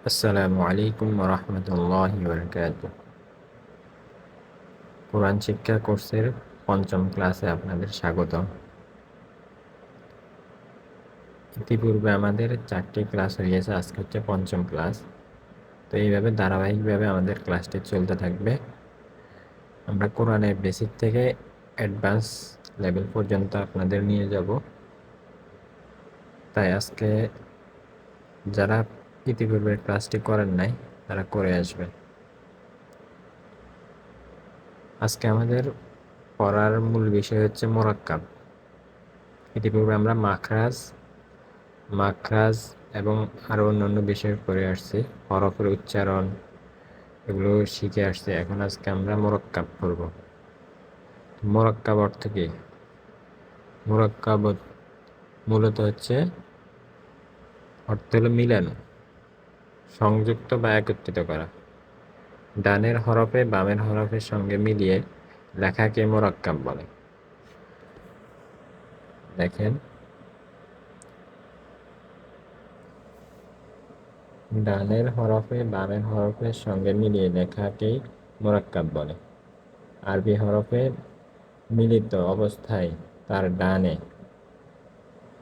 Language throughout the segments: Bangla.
আসসালামু আলাইকুম রহমতুল্লাহি বারাকাতুহু। কোরআন শিক্ষা কোর্সের পঞ্চম ক্লাসে আপনাদের স্বাগত। ইতিপূর্বে আমাদের 4টি ক্লাস হয়ে গেছে, আজকে হচ্ছে পঞ্চম ক্লাস। তো এইভাবে ধারাবাহিকভাবে আমাদের ক্লাসটি চলতে থাকবে। আমরা কোরআনের বেসিক থেকে অ্যাডভান্স লেভেল পর্যন্ত আপনাদের নিয়ে যাব। তাই আজকে যারা ইতিপূর্বের ক্লাসটি করেন নাই তারা করে আসবেন। আজকে আমাদের পড়ার মূল বিষয় হচ্ছে মোরাক্কাব। ইতিপূর্বে আমরা মাখরাজ এবং আরও অন্যান্য বিষয় পড়ে আসছি, হরফের উচ্চারণ এগুলো শিখে আসছি। এখন আজকে আমরা মোরাক্কাব পড়ব। মোরাক্কাব অর্থ কি? মোরাক্কাব মূলত হচ্ছে অর্থ হলো মিলানো, সংযুক্ত বা একত্রিত করা। ডানের হরফে বামের হরফের সঙ্গে মিলিয়ে লেখাকে মোরাক্কাব বলে। দেখেন, ডানের হরফে বামের হরফের সঙ্গে মিলিয়ে লেখাকেই মোরাক্কাব বলে। আরবি হরফে মিলিত অবস্থায়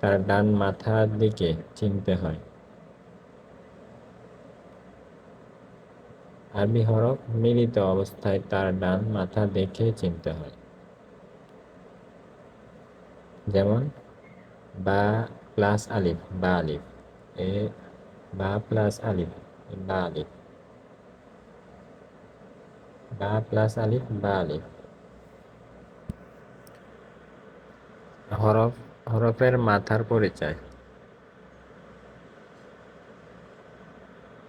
তার ডান মাথার দিকে চিনতে হয়। আরবি হরফ মিলিত অবস্থায় তার ডান মাথা দেখে চিনতে হয়। যেমন বা প্লাস আলিফ, বা আলিফ, এ বা প্লাস আলিফ, বা আলিফ, বা প্লাস আলিফ, বা আলিফ। হরফের মাথার পরিচয়।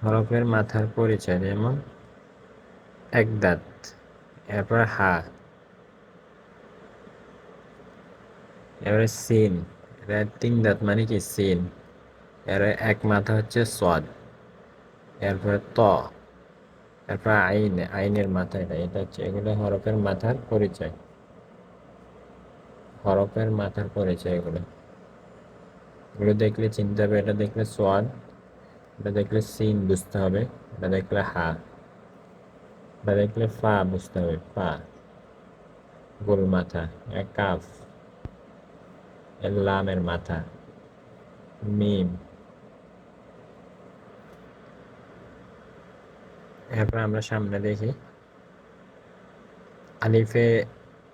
হরফের মাথার পরিচয় যেমন এক দাঁত, এরপর হা, এবারে সিন। এটা 3 দাঁত মানে কি সিন। এর এক মাথা হচ্ছে সদ, এরপরে ত, এরপর আইনের মাথা। এটা হচ্ছে, এগুলো হরফের মাথার পরিচয়। হরফের মাথার পরিচয় এগুলো এগুলো দেখলে চিনতে হবে। এটা দেখলে সোয়াদ, এটা দেখলে সিন বুঝতে হবে, এটা দেখলে হা, এটা দেখলে ফা বুঝতে হবে, ফা গোল মাথা, কাফ লামের মাথা, মিম। এরপর আমরা সামনে দেখি আলিফে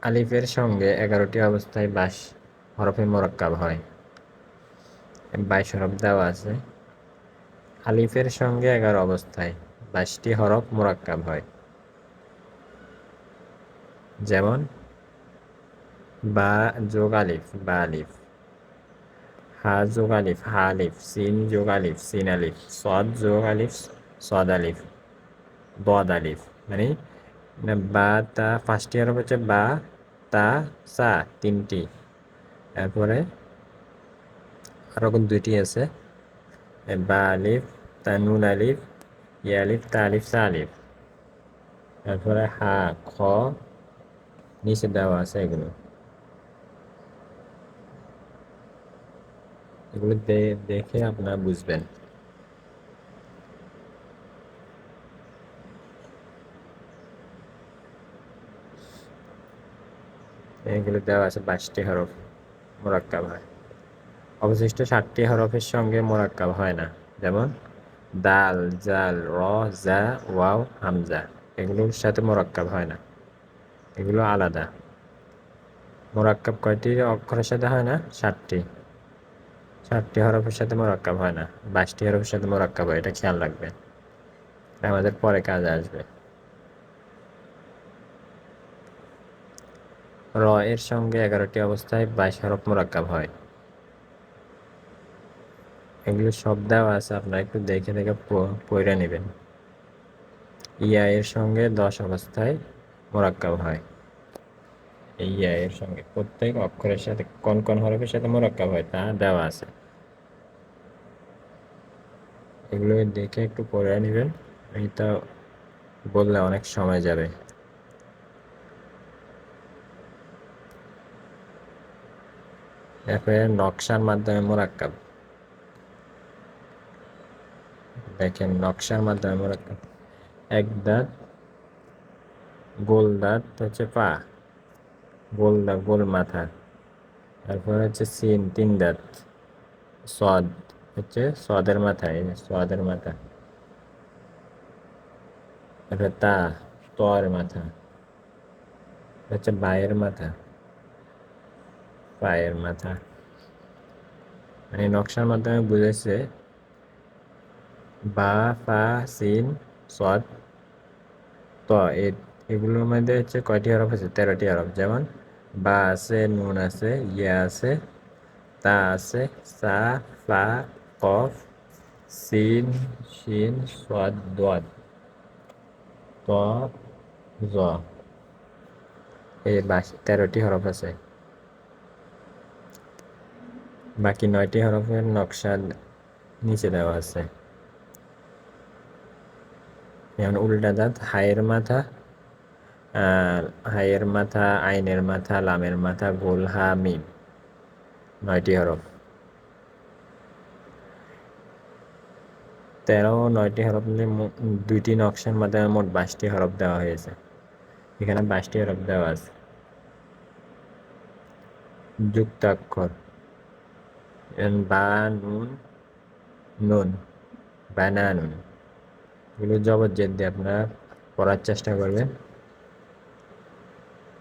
আলিফের সঙ্গে 11টি অবস্থায় 22 হরফে মোরাক্কাব হয়। 22 হরফ দেওয়া আছে। আলিফের সঙ্গে 11 অবস্থায় 22টি হরফ মোরাক্কাব হয়। যেমন বা যোগ আলিফ, বা আলিফ, হা যোগ আলিফ, হা আলিফ, সিন যোগ আলিফ, সিন আলিফ, সদ যোগ আলিফ, সদ আলিফ, বদ আলিফ। মানে বা তা, ফার্স্ট ইয়ার হচ্ছে বা তা সা, 3টি। এরপরে আরো 2টি আছে, বা আলিফ, তা নুন আলিফ, ইয়া আলিফ, তা আলিফ, সা আলিফ। তারপরে হা, খ, নিচে দেওয়া আছে। এগুলো এগুলো দেখে আপনারা বুঝবেন। এগুলো দেওয়া আছে 22টি হরফ মোরাক্কাব হয়। অবশিষ্ট 7টি হরফের সঙ্গে মোরাক্কাব হয় না। যেমন দাল, জাল, র, জা, ওয়াও, হামজা। এগুলোর সাথে মোরাক্কাব হয় না, এগুলো আলাদা। মোরাক্কাব কয়টি অক্ষরের সাথে হয় না? 7টি। 7টি হরফের সাথে মোরাক্কাব হয় না, 22টি হরফের সাথে মোরাক্কাব হয়। এটা খেয়াল রাখবেন, আমাদের পরে কাজে আসবে। র এর সঙ্গে 11টি অবস্থায় 22 হরফ মোরাক্কাব হয়। এগুলো সব দেওয়া আছে, আপনারা একটু দেখে দেখে পড়ে নেবেন। ইয়া এর সঙ্গে 10 অবস্থায় মোরাক্কাব হয়। এই ইয়া এর সঙ্গে প্রত্যেক অক্ষরের সাথে কোন কোন হরফের সাথে মোরাক্কাব হয় তা দেওয়া আছে। এগুলো দেখে একটু পড়ে নেবেন, এটা বললে অনেক সময় যাবে। এরপরে নকশার মাধ্যমে মোরাক্কাব। দেখেন নকশার মাধ্যমে মোরাক্কাব। এক দাঁত, গোল দাঁত হচ্ছে পা, গোল দাঁত, গোল মাথা। তারপর হচ্ছে সিন, তিন দাঁত। সদ হচ্ছে সদের মাথা, এই যে সদের মাথা। তারপরে তা, তর মাথা হচ্ছে বায়ের মাথা, পায়ের মাথা। মানে নকশার মাধ্যমে বুঝেছে বা, ফা, সিন, সদ, ত, এগুলোর মধ্যে হচ্ছে কয়টি হরফ আছে? 13টি হরফ। যেমন বা আছে, নুন আছে, ইয়া আছে, তা আছে, সা, ফা, কফ, সিন, শিন, সদ, দোয়াদ, ত, জ। এই 13টি হরফ আছে। বাকি 9টি হরফের নকশা নিচে দেওয়া আছে। যেমন উল্টা দাঁত, হায়ের মাথা, হায়ের মাথা, আইনের মাথা, লামের মাথা, গোল, হা, মিম। 9টি হরফ। 13 ও 9টি হরফ নিয়ে দুইটি নকশার মাধ্যমে মোট 22টি হরফ দেওয়া হয়েছে। এখানে 22টি হরফ দেওয়া আছে। যুক্তাক্ষর, বা, নুন, নুন, বানানুন। এগুলো জবরজেদ দিয়ে আপনারা পড়ার চেষ্টা করবেন,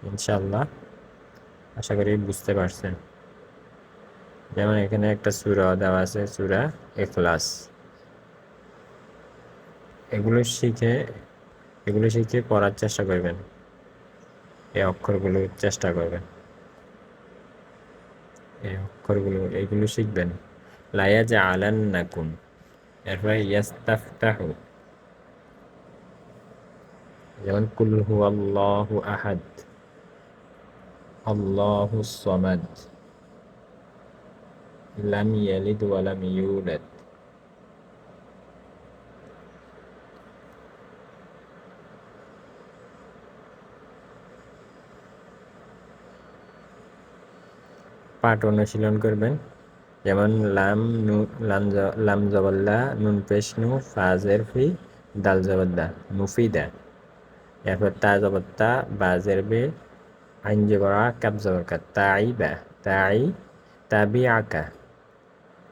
ইনশাল্লাহ। আশা করি বুঝতে পারছেন। যেমন এখানে একটা সূরা দেওয়া আছে, সূরা ইখলাস। এগুলো শিখে এগুলো শিখে পড়ার চেষ্টা করবেন, এই অক্ষরগুলো চেষ্টা করবেন, এই অক্ষরগুলো এইগুলো শিখবেন। লায়াজআলান্নাকুম, এরপরে ইয়াস্তাফতাহু। যেমন কুল হুয়াল্লাহু আহাদ, আল্লাহুস সামাদ, লাম ইয়ালিদ ওয়া লাম ইউলাদ। পাঠ অনুশীলন করবেন। যেমন লাম নু, লাম জবল্লা, নুন পেশ নু, ফাজের ফি, দাল জবদ্দা, মুফিদা। এরপর তা জবত্তা, বাজের বে, আইন জবরা, কাব জবর কা, তাই বা, তাই, তাবি আকা,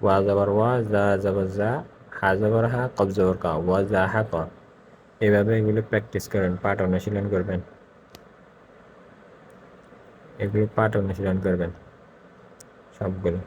ওয়া জবর ওয়া, জা জবর জা, হা জবর হা, কব জবর কা, ওয়া জা হা ক। এভাবে এগুলো প্র্যাকটিস করেন, পাঠ অনুশীলন করবেন, এগুলো পাঠ অনুশীলন করবেন সবগুলো।